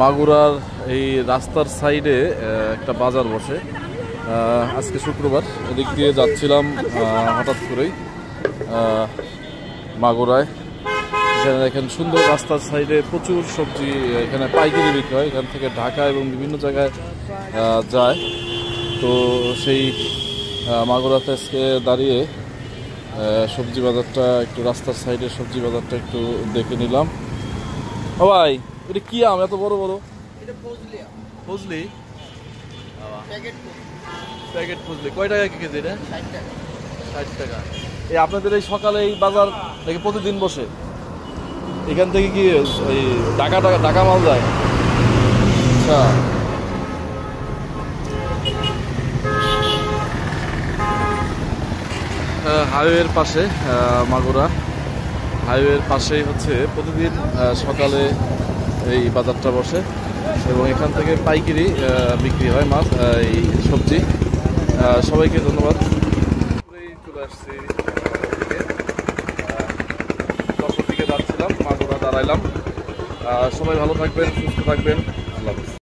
মাগুরার এই রাস্তার সাইডে একটা বাজার বসে। আজকে শুক্রবার, এদিক দিয়ে যাচ্ছিলাম হঠাৎ করেই মাগুরায়। এখানে দেখেন সুন্দর রাস্তার সাইডে প্রচুর সবজি এখানে পাইকারি বিক্রি হয়, এখান থেকে ঢাকা এবং বিভিন্ন জায়গায় যায়। তো সেই মাগুরাতে আজকে দাঁড়িয়ে সবজি বাজারটা একটু, রাস্তার সাইডে সবজি বাজারটা একটু দেখে নিলাম। ও ভাই, এটা কি আম এত বড় বড়? ফজলি প্যাকেট ফজলি কয় টাকা কেজি এটা? 60 টাকা। এই আপনাদের এই সকালে এই বাজার দেখে প্রতিদিন বসে? এখান থেকে কি এই ঢাকা মাল যায়? আচ্ছা, হাইওয়ের পাশে মাগুরা হাইওয়ের পাশেই হচ্ছে প্রতিদিন সকালে এই বাজারটা বসে এবং এখান থেকে পাইকারি বিক্রি হয় মাছ, এই সবজি। সবাইকে ধন্যবাদ। চলে আসছি দিকে যাচ্ছিলাম, মাগুরা দাঁড়াইলাম। সবাই ভালো থাকবেন, সুস্থ থাকবেন। আল্লাহ হাফেজ।